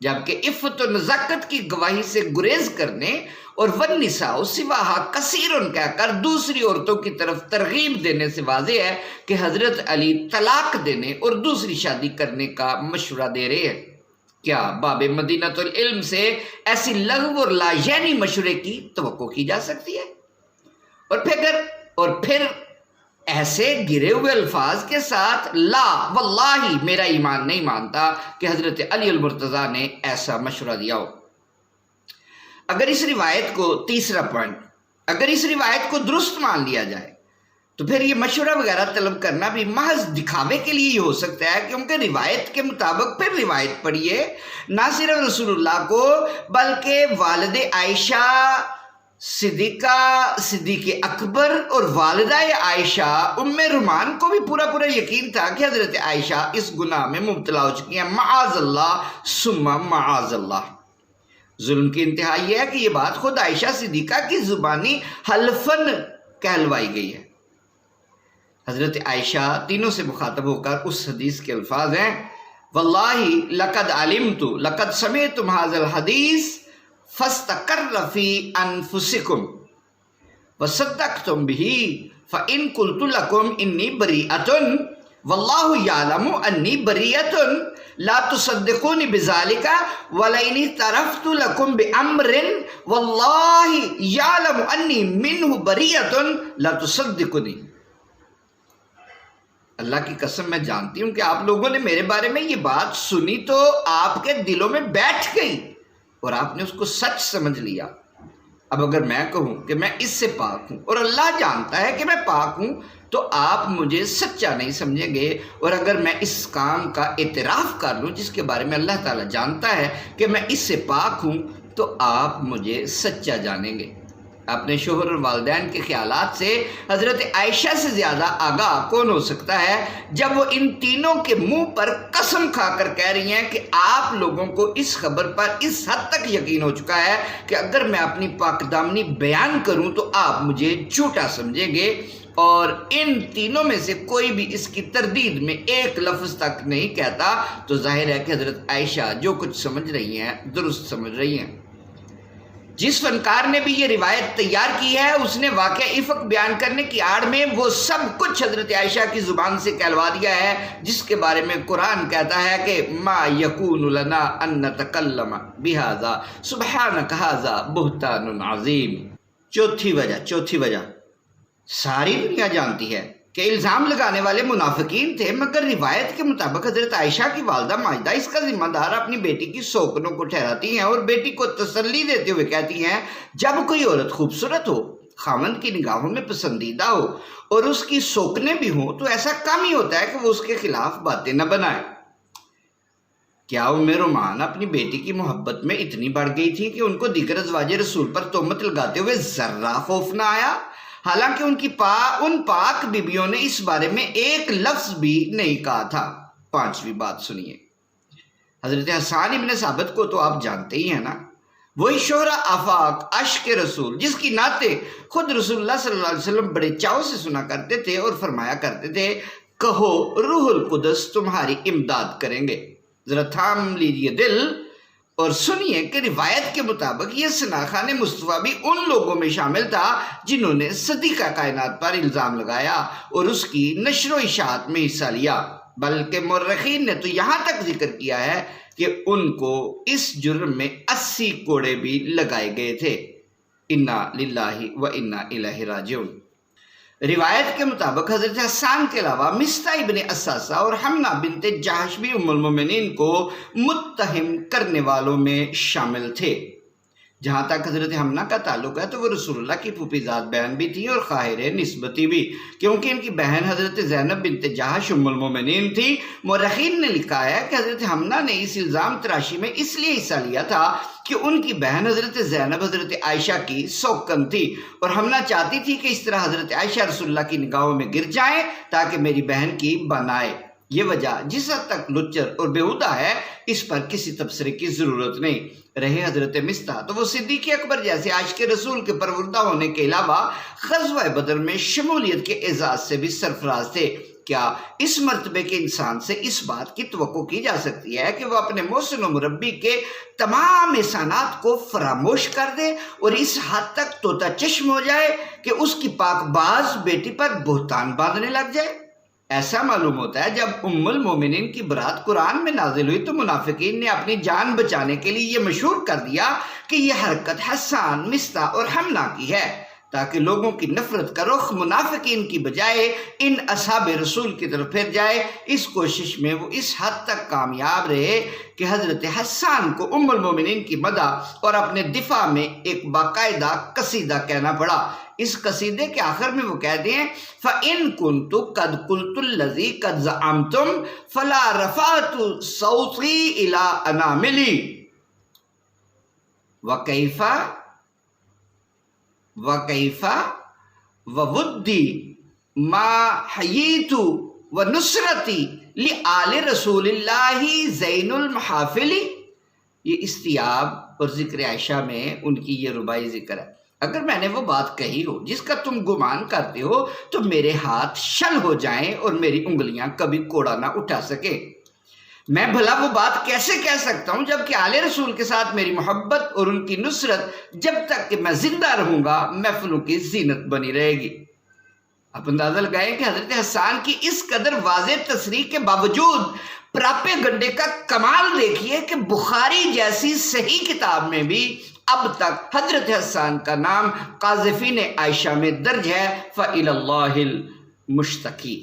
جبکہ عفت و نزاکت کی گواہی سے گریز کرنے اور والنساء سواہا کثیرن کہہ کر دوسری عورتوں کی طرف ترغیب دینے سے واضح ہے کہ حضرت علی طلاق دینے اور دوسری شادی کرنے کا مشورہ دے رہے ہیں۔ کیا باب مدینۃ العلم سے ایسی لغو اور لاجینی مشورے کی توقع کی جا سکتی ہے؟ اور پھر ایسے گرے ہوئے الفاظ کے ساتھ لا واللہ میرا ایمان نہیں مانتا کہ حضرت علی المرتضیٰ نے ایسا مشورہ دیا ہو۔ اگر اس روایت کو تیسرا پوائنٹ، اگر اس روایت کو درست مان لیا جائے تو پھر یہ مشورہ وغیرہ طلب کرنا بھی محض دکھاوے کے لیے ہی ہو سکتا ہے، کیونکہ روایت کے مطابق پھر روایت پڑھیے نہ صرف رسول اللہ کو بلکہ والد عائشہ صدیق اکبر اور والدہ عائشہ ام رومان کو بھی پورا یقین تھا کہ حضرت عائشہ اس گناہ میں مبتلا ہو چکی ہیں، معاذ اللہ ثم معاذ اللہ۔ ظلم کی انتہا یہ ہے کہ یہ بات خود عائشہ صدیقہ کی زبانی حلفن کہلوائی گئی ہے۔ حضرت عائشہ تینوں سے مخاطب ہو کر اس حدیث کے الفاظ ہیں واللہ لقد علمت لقد سمعتم هذا الحدیث فاستقر فی انفسکم وصدقتم به فان قلت لكم انی بریئۃ واللہ یعلم انی بریئۃ لا تصدقونی بذالک ولئن اعترفت لکم بامر واللہ یعلم انی منہ بریئۃ لا تصدقونی۔ اللہ کی قسم میں جانتی ہوں کہ آپ لوگوں نے میرے بارے میں یہ بات سنی تو آپ کے دلوں میں بیٹھ گئی اور آپ نے اس کو سچ سمجھ لیا۔ اب اگر میں کہوں کہ میں اس سے پاک ہوں اور اللہ جانتا ہے کہ میں پاک ہوں تو آپ مجھے سچا نہیں سمجھیں گے، اور اگر میں اس کام کا اعتراف کر لوں جس کے بارے میں اللہ تعالیٰ جانتا ہے کہ میں اس سے پاک ہوں تو آپ مجھے سچا جانیں گے۔ اپنے شوہر اور والدین کے خیالات سے حضرت عائشہ سے زیادہ آگاہ کون ہو سکتا ہے جب وہ ان تینوں کے منہ پر قسم کھا کر کہہ رہی ہیں کہ آپ لوگوں کو اس خبر پر اس حد تک یقین ہو چکا ہے کہ اگر میں اپنی پاک دامنی بیان کروں تو آپ مجھے جھوٹا سمجھیں گے، اور ان تینوں میں سے کوئی بھی اس کی تردید میں ایک لفظ تک نہیں کہتا، تو ظاہر ہے کہ حضرت عائشہ جو کچھ سمجھ رہی ہیں درست سمجھ رہی ہیں۔ جس فنکار نے بھی یہ روایت تیار کی ہے اس نے واقعہ افق بیان کرنے کی آڑ میں وہ سب کچھ حضرت عائشہ کی زبان سے کہلوا دیا ہے جس کے بارے میں قرآن کہتا ہے کہ ما یکون لنا ان نتکلم بہذا سبحانک ھذا بہتان عظیم۔ چوتھی وجہ ساری دنیا جانتی ہے کہ الزام لگانے والے منافقین تھے، مگر روایت کے مطابق حضرت عائشہ کی والدہ ماجدہ اس کا ذمہ دار اپنی بیٹی کی سوکنوں کو ٹھہراتی ہیں اور بیٹی کو تسلی دیتے ہوئے کہتی ہیں جب کوئی عورت خوبصورت ہو، خاوند کی نگاہوں میں پسندیدہ ہو اور اس کی سوکنے بھی ہوں تو ایسا کم ہی ہوتا ہے کہ وہ اس کے خلاف باتیں نہ بنائے۔ کیا ام رومان اپنی بیٹی کی محبت میں اتنی بڑھ گئی تھی کہ ان کو دیگر ازواج رسول پر تہمت لگاتے ہوئے ذرہ خوف نہ آیا؟ حالانکہ ان پاک بیبیوں نے اس بارے میں ایک لفظ بھی نہیں کہا تھا۔ پانچویں بات سنیے، حضرت حسان ابن ثابت کو تو آپ جانتے ہی ہیں نا، وہی شہرہ آفاق عشق رسول جس کی نعتیں خود رسول اللہ صلی اللہ علیہ وسلم بڑے چاؤ سے سنا کرتے تھے اور فرمایا کرتے تھے کہو روح القدس تمہاری امداد کریں گے۔ ذرا تھام لیجئے دل اور سنیے کہ روایت کے مطابق یہ ثناخان مصطفیٰ بھی ان لوگوں میں شامل تھا جنہوں نے صدیقہ کائنات پر الزام لگایا اور اس کی نشر و اشاعت میں حصہ لیا، بلکہ مورخین نے تو یہاں تک ذکر کیا ہے کہ ان کو اس جرم میں 80 کوڑے بھی لگائے گئے تھے۔ انا للہ و انا الیہ راجعون۔ روایت کے مطابق حضرت حسان کے علاوہ مصطح ابن اساسہ اور حمنہ بنت جہش بھی ام المومنین کو متہم کرنے والوں میں شامل تھے۔ جہاں تک حضرت حمنہ کا تعلق ہے تو وہ رسول اللہ کی پھوپھی ذات بہن بھی تھی اور خواہر نسبتی بھی، کیونکہ ان کی بہن حضرت زینب بنت جہش ام المومنین تھی۔ مورخین نے لکھا ہے کہ حضرت حمنہ نے اس الزام تراشی میں اس لیے حصہ لیا تھا کہ ان کی بہن حضرت زینب حضرت عائشہ کی سوکن تھی اور حمنہ چاہتی تھی کہ اس طرح حضرت عائشہ رسول اللہ کی نگاہوں میں گر جائیں تاکہ میری بہن کی بنائے۔ یہ وجہ جس حد تک لچر اور بیہودہ ہے اس پر کسی تبصرے کی ضرورت نہیں۔ رہے حضرت مصطح تو وہ صدیق اکبر جیسے عاشق رسول کے پروردہ ہونے کے علاوہ غزوہ بدر میں شمولیت کے اعزاز سے بھی سرفراز تھے۔ کیا اس مرتبے کے انسان سے اس بات کی توقع کی جا سکتی ہے کہ وہ اپنے محسن و مربی کے تمام احسانات کو فراموش کر دے اور اس حد تک طوطا چشم ہو جائے کہ اس کی پاک باز بیٹی پر بہتان باندھنے لگ جائے؟ ایسا معلوم ہوتا ہے جب ام المومنین کی برات قرآن میں نازل ہوئی تو منافقین نے اپنی جان بچانے کے لیے یہ مشہور کر دیا کہ یہ حرکت حسان، مصطح اور حمنا کی ہے، تاکہ لوگوں کی نفرت کا رخ منافقین کی بجائے ان اصحاب رسول کی طرف پھر جائے۔ اس کوشش میں وہ اس حد تک کامیاب رہے کہ حضرت حسان کو ام المومنین کی مدح اور اپنے دفاع میں ایک باقاعدہ قصیدہ کہنا پڑا۔ اس قصیدے کے آخر میں وہ کہتے ہیں فَإِن كُنْتُ قَدْ قُلْتُ الَّذِي قَدْ زَعَمْتُمْ فَلَا رَفَعْتُ صَوْتِي إِلَىٰ أَنَامِلِي وَكَيْفَ وَوُدِّي مَا حَيِّيتُ وَنُصْرَتِي لِآلِ رسول اللہ زین المحافلی۔ یہ استیاب اور ذکر عائشہ میں ان کی یہ رباعی ذکر ہے۔ اگر میں نے وہ بات کہی ہو جس کا تم گمان کرتے ہو تو میرے ہاتھ شل ہو جائیں اور میری انگلیاں کبھی کوڑا نہ اٹھا سکے۔ میں بھلا وہ بات کیسے کہہ سکتا ہوں جبکہ آل رسول کے ساتھ میری محبت اور ان کی نصرت جب تک کہ میں زندہ رہوں گا محفلوں کی زینت بنی رہے گی۔ آپ اندازہ لگائیں کہ حضرت حسان کی اس قدر واضح تصریح کے باوجود پراپے گنڈے کا کمال دیکھیے کہ بخاری جیسی صحیح کتاب میں بھی اب تک حضرت حسان کا نام قاذفین عائشہ میں درج ہے۔ فَإِلَى اللَّهِ الْمُشْتَكِي۔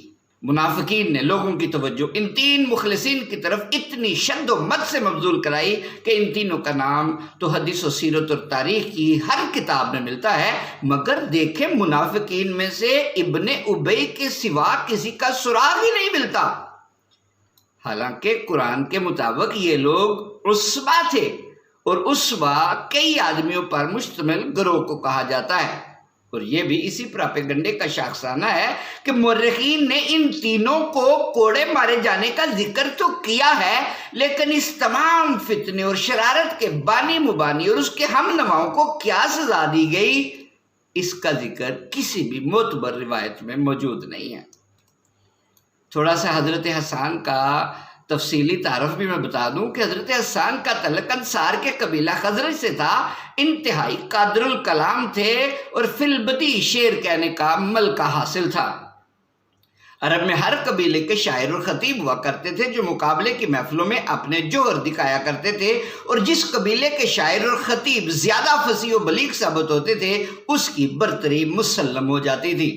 منافقین نے لوگوں کی توجہ ان تین مخلصین کی طرف اتنی شد و مد سے مبذول کرائی کہ ان تینوں کا نام تو حدیث و سیرت اور تاریخ کی ہر کتاب میں ملتا ہے، مگر دیکھیں منافقین میں سے ابن ابی کے سوا کسی کا سراغ ہی نہیں ملتا، حالانکہ قرآن کے مطابق یہ لوگ عصبہ تھے اور عصبہ کئی آدمیوں پر مشتمل گروہ کو کہا جاتا ہے۔ اور یہ بھی اسی پراپیگنڈے کا شاخسانہ ہے کہ مورخین نے ان تینوں کو کوڑے مارے جانے کا ذکر تو کیا ہے، لیکن اس تمام فتنے اور شرارت کے بانی مبانی اور اس کے ہم نواؤں کو کیا سزا دی گئی، اس کا ذکر کسی بھی معتبر روایت میں موجود نہیں ہے۔ تھوڑا سا حضرت حسان کا تفصیلی تعارف بھی میں بتا دوں کہ حضرت حسان کا تعلق انصار کے قبیلہ خزرج سے تھا، انتہائی قادر الکلام تھے اور فی البدی شعر کہنے کا ملکہ حاصل تھا۔ عرب میں ہر قبیلے کے شاعر اور خطیب ہوا کرتے تھے جو مقابلے کی محفلوں میں اپنے جوہر دکھایا کرتے تھے، اور جس قبیلے کے شاعر اور خطیب زیادہ فصیح و بلیغ ثابت ہوتے تھے اس کی برتری مسلم ہو جاتی تھی۔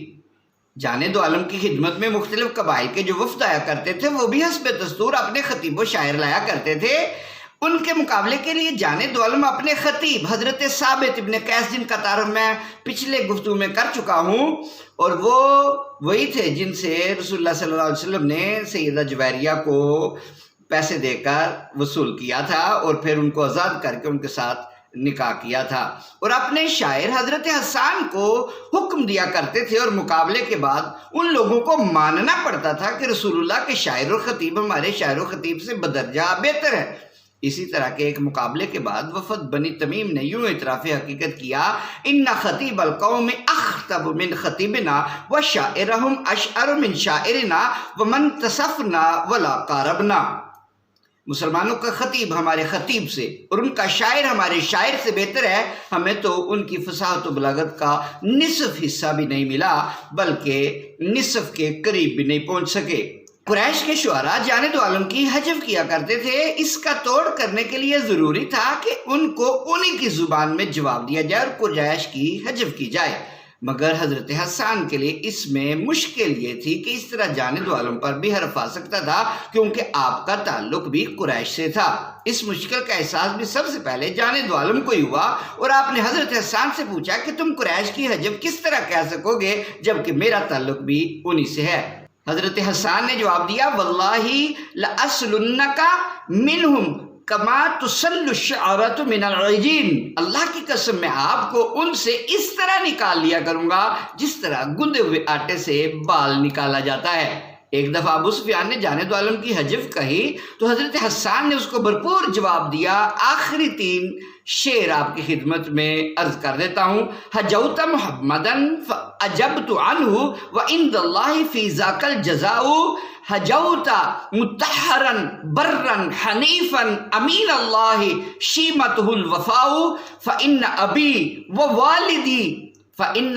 جانے دو عالم کی خدمت میں مختلف قبائل کے جو وفد آیا کرتے تھے وہ بھی حسب دستور اپنے خطیب و شاعر لایا کرتے تھے۔ ان کے مقابلے کے لیے جانے دو عالم اپنے خطیب حضرت ثابت ابن قیس جن کا تعارف میں پچھلے گفتگو میں کر چکا ہوں، اور وہ وہی تھے جن سے رسول اللہ صلی اللہ علیہ وسلم نے سیدہ جویریہ کو پیسے دے کر وصول کیا تھا اور پھر ان کو آزاد کر کے ان کے ساتھ نکاح کیا تھا، اور اپنے شاعر حضرت حسان کو حکم دیا کرتے تھے، اور مقابلے کے بعد ان لوگوں کو ماننا پڑتا تھا کہ رسول اللہ کے شاعر و خطیب ہمارے شاعر و خطیب سے بدرجہ بہتر ہے۔ اسی طرح کے ایک مقابلے کے بعد وفد بنی تمیم نے یوں اعتراف حقیقت کیا ان خطیب القوم اخطب من خطیبنا وشاعرہم اشعر من شاعرنا ومن تصفنا ولا قاربنا۔ مسلمانوں کا خطیب ہمارے خطیب سے اور ان کا شاعر ہمارے شاعر سے بہتر ہے، ہمیں تو ان کی فصاحت و بلاغت کا نصف حصہ بھی نہیں ملا بلکہ نصف کے قریب بھی نہیں پہنچ سکے۔ قریش کے شعراء جانب عالم کی حجب کیا کرتے تھے، اس کا توڑ کرنے کے لیے ضروری تھا کہ ان کو انہی کی زبان میں جواب دیا جائے اور قریش کی حجب کی جائے، مگر حضرت حسان کے لیے اس میں مشکل یہ تھی کہ اس طرح جانب عالم پر بھی حرف آ سکتا تھا کیونکہ آپ کا تعلق بھی قریش سے تھا۔ اس مشکل کا احساس بھی سب سے پہلے جانب عالم کو ہی ہوا اور آپ نے حضرت حسان سے پوچھا کہ تم قریش کی حجب کس طرح کہہ سکو گے جبکہ میرا تعلق بھی انہی سے ہے۔ حضرت حسان نے جواب دیا واللہ لأسلنک منہم کما تسل الشعرۃ من العجین، اللہ کی قسم میں آپ کو ان سے اس طرح نکال لیا کروں گا جس طرح گندے ہوئے آٹے سے بال نکالا جاتا ہے۔ ایک دفعہ ابو سفیان نے جانے دو عالم کی حجف کہی تو حضرت حسان نے اس کو بھرپور جواب دیا. آخری 3 شعر آپ کی خدمت میں عرض کر دیتا ہوں. حجوت محمدن فاجبت عنہ وعند اللہ فی ذاک الجزاء. حجوت مطہرا برا حنیفا امین اللہ شیمتہ الوفاء. فإن ابی ووالدی فإن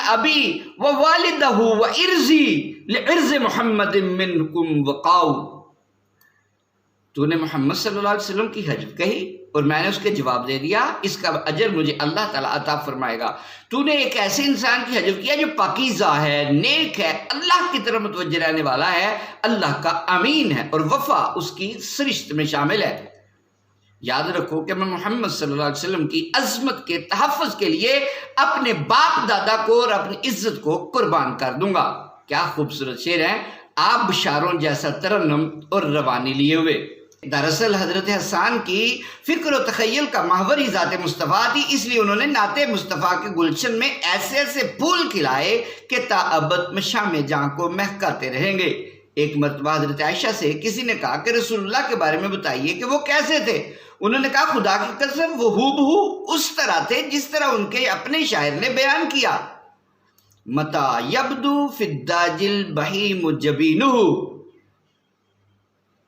ابی ووالدہ وعرضی لعرض محمد منکم وقاؤ. تو نے محمد صلی اللہ علیہ وسلم کی حجب کہی اور میں نے اس کے جواب دے دیا، اس کا اجر مجھے اللہ تعالیٰ عطا فرمائے گا. تو نے ایک ایسے انسان کی حجب کیا جو پاکیزہ ہے، نیک ہے، اللہ کی طرف متوجہ رہنے والا ہے، اللہ کا امین ہے، اور وفا اس کی سرشت میں شامل ہے. یاد رکھو کہ میں محمد صلی اللہ علیہ وسلم کی عظمت کے تحفظ کے لیے اپنے باپ دادا کو اور اپنی عزت کو قربان کر دوں گا. کیا خوبصورت شعر ہے، آپ بشاروں جیسا ترنم اور روانی لیے ہوئے. دراصل حضرت حسان کی فکر و تخیل کا محور ہی ذات مصطفیٰ تھی، اس لیے انہوں نے نعت مصطفیٰ کے گلشن میں ایسے ایسے پھول کھلائے کہ تا ابد مشام جہاں کو مہکاتے رہیں گے. ایک مرتبہ حضرت عائشہ سے کسی نے کہا کہ رسول اللہ کے بارے میں بتائیے کہ وہ کیسے تھے. انہوں نے کہا خدا کی قسم وہ ہو اس طرح تھے جس طرح ان کے اپنے شاعر نے بیان کیا. متا یبدو فی الداج البہیم جبینہ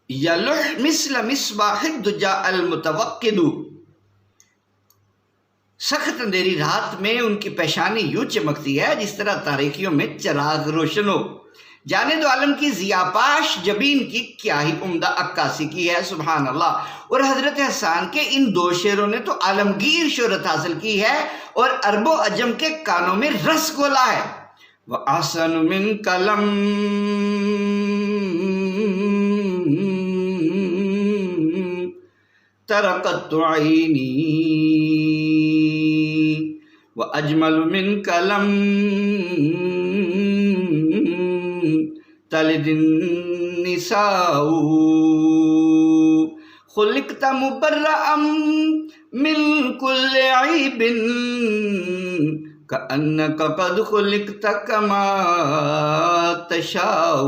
یلح مثل مصباح الدجا المتوقد. سخت اندھیری رات میں ان کی پیشانی یوں چمکتی ہے جس طرح تاریکیوں میں چراغ روشن ہو. جانے دو عالم کی ضیاپاش جبین کی کیا ہی عمدہ عکاسی کی ہے، سبحان اللہ. اور حضرت حسان کے ان 2 شعروں نے تو عالمگیر شہرت حاصل کی ہے اور عرب و عجم کے کانوں میں رس گھولا ہے. وَأَحْسَنُ مِنْكَ لَمْ تَرَقَتْ عَيْنِي وَأَجْمَلُ مِنْكَ لَمْ تلد النساء. خلقت مبرأ من كل عيب كأنك قد خلقت كما تشاء.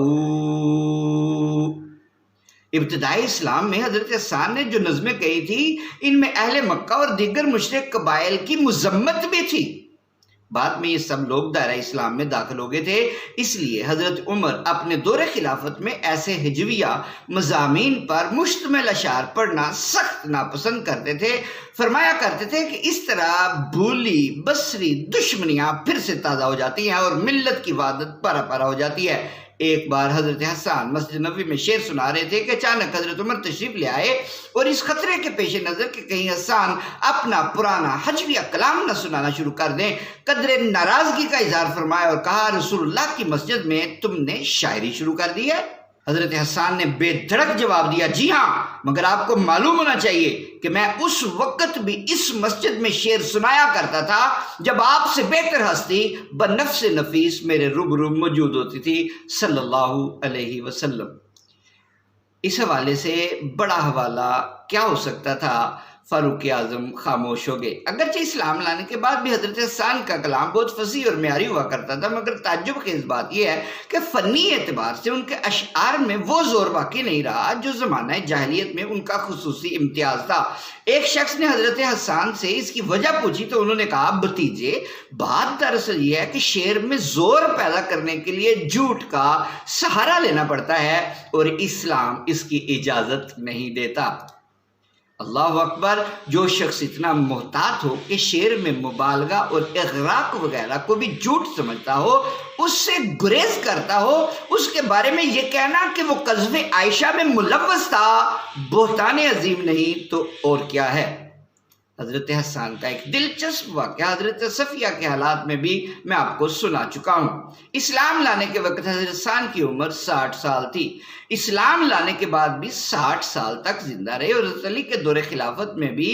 ابتدائی اسلام میں حضرت حسان نے جو نظمیں کہی تھی ان میں اہل مکہ اور دیگر مشرک قبائل کی مذمت بھی تھی. بعد میں یہ سب لوگ دائرہ اسلام میں داخل ہو گئے تھے، اس لیے حضرت عمر اپنے دور خلافت میں ایسے ہجویہ مضامین پر مشتمل اشعار پڑھنا سخت ناپسند کرتے تھے. فرمایا کرتے تھے کہ اس طرح بھولی بصری دشمنیاں پھر سے تازہ ہو جاتی ہیں اور ملت کی وحدت پارا پارا ہو جاتی ہے. ایک بار حضرت حسان مسجد نبوی میں شعر سنا رہے تھے کہ اچانک حضرت عمر تشریف لے آئے اور اس خطرے کے پیش نظر کہ کہیں حسان اپنا پرانا حجویہ کلام نہ سنانا شروع کر دیں، قدر ناراضگی کا اظہار فرمایا اور کہا رسول اللہ کی مسجد میں تم نے شاعری شروع کر دی ہے. حضرت حسان نے بے دھڑک جواب دیا جی ہاں، مگر آپ کو معلوم ہونا چاہیے کہ میں اس وقت بھی اس مسجد میں شعر سنایا کرتا تھا جب آپ سے بہتر ہستی بنفس نفیس میرے روبرو موجود ہوتی تھی صلی اللہ علیہ وسلم. اس حوالے سے بڑا حوالہ کیا ہو سکتا تھا؟ فاروق اعظم خاموش ہو گئے. اگرچہ اسلام لانے کے بعد بھی حضرت حسان کا کلام بہت فصیح اور معیاری ہوا کرتا تھا، مگر تعجب خیز بات یہ ہے کہ فنی اعتبار سے ان کے اشعار میں وہ زور باقی نہیں رہا جو زمانہ جاہلیت میں ان کا خصوصی امتیاز تھا. ایک شخص نے حضرت حسان سے اس کی وجہ پوچھی تو انہوں نے کہا بھتیجے، بات دراصل یہ ہے کہ شعر میں زور پیدا کرنے کے لیے جھوٹ کا سہارا لینا پڑتا ہے اور اسلام اس کی اجازت نہیں دیتا. اللہ اکبر. جو شخص اتنا محتاط ہو کہ شعر میں مبالغہ اور اغراق وغیرہ کو بھی جھوٹ سمجھتا ہو، اس سے گریز کرتا ہو، اس کے بارے میں یہ کہنا کہ وہ قذف عائشہ میں ملوث تھا بہتان عظیم نہیں تو اور کیا ہے. حضرت حسان کا ایک دلچسپ واقعہ حضرت صفیہ کے حالات میں بھی میں آپ کو سنا چکا ہوں. اسلام لانے کے وقت حضرت حسان کی عمر 60 سال تھی. اسلام لانے کے بعد بھی 60 سال تک زندہ رہے اور حضرت علی کے دور خلافت میں بھی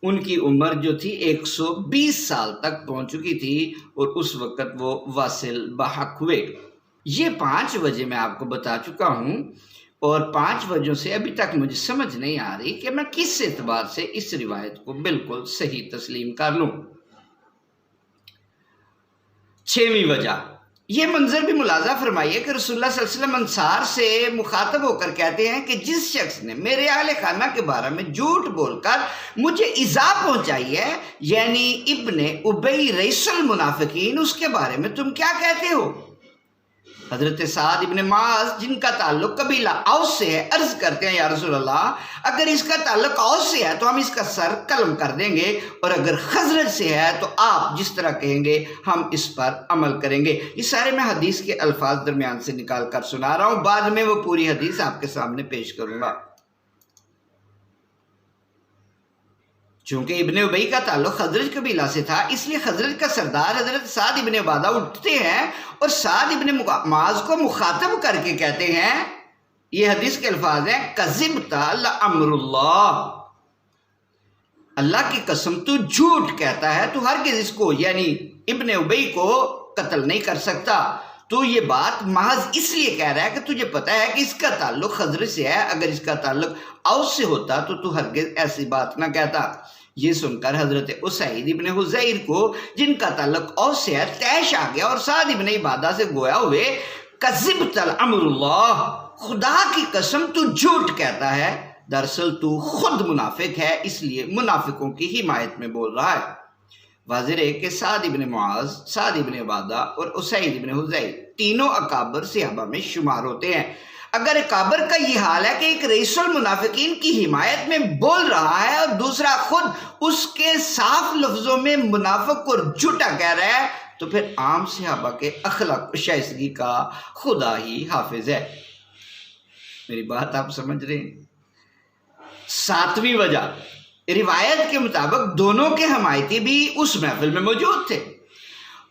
ان کی عمر جو تھی 120 سال تک پہنچ چکی تھی اور اس وقت وہ واصل بحق ہوئے. یہ 5 وجہ میں آپ کو بتا چکا ہوں اور 5 وجہوں سے ابھی تک مجھے سمجھ نہیں آ رہی کہ میں کس اعتبار سے اس روایت کو بالکل صحیح تسلیم کر لوں. 6ویں وجہ، یہ منظر بھی ملاحظہ فرمائیے کہ رسول اللہ صلی اللہ علیہ وسلم انصار سے مخاطب ہو کر کہتے ہیں کہ جس شخص نے میرے اہل خانہ کے بارے میں جھوٹ بول کر مجھے ایذا پہنچائی ہے، یعنی ابن ابی رئیس المنافقین، اس کے بارے میں تم کیا کہتے ہو؟ حضرت سعد ابن معاذ جن کا تعلق قبیلہ اوس سے ہے عرض کرتے ہیں یا رسول اللہ، اگر اس کا تعلق اوس سے ہے تو ہم اس کا سر قلم کر دیں گے، اور اگر خزرج سے ہے تو آپ جس طرح کہیں گے ہم اس پر عمل کریں گے۔ یہ سارے میں حدیث کے الفاظ درمیان سے نکال کر سنا رہا ہوں، بعد میں وہ پوری حدیث آپ کے سامنے پیش کروں گا۔ چونکہ ابن ابی کا تعلق خزرج قبیلہ سے تھا، اس لیے خزرج کا سردار حضرت سعد ابن عبادہ اٹھتے ہیں اور سعد ابن معاذ کو مخاطب کر کے کہتے ہیں، یہ حدیث کے الفاظ ہیں، کذبت لامر اللہ، اللہ کی قسم تو جھوٹ کہتا ہے، تو ہرگز اس کو یعنی ابن ابی کو قتل نہیں کر سکتا، تو یہ بات محض اس لیے کہہ رہا ہے کہ تجھے پتہ ہے کہ اس کا تعلق خزرج سے ہے، اگر اس کا تعلق اوس سے ہوتا تو ہرگز ایسی بات نہ کہتا۔ یہ سن کر حضرت اسید ابن حضیر کو جن کا تعلق اوس سے ہے طیش آ گیا اور سعد ابن عبادہ سے گویا ہوئے، کذبت الامر اللہ، خدا کی قسم تو جھوٹ کہتا ہے، دراصل تو خود منافق ہے، اس لیے منافقوں کی حمایت میں بول رہا ہے۔ واضح ہے کہ سعد ابن معاذ، سعد ابن عبادہ اور اسید ابن حضیر تینوں اکابر صحابہ میں شمار ہوتے ہیں۔ اگر اکابر کا یہ حال ہے کہ ایک رئیس المنافقین کی حمایت میں بول رہا ہے اور دوسرا خود اس کے صاف لفظوں میں منافق اور جھوٹا کہہ رہا ہے، تو پھر عام صحابہ کے اخلاق و شائستگی کا خدا ہی حافظ ہے۔ میری بات آپ سمجھ رہے ہیں؟ ساتویں وجہ، روایت کے مطابق دونوں کے حمایتی بھی اس محفل میں موجود تھے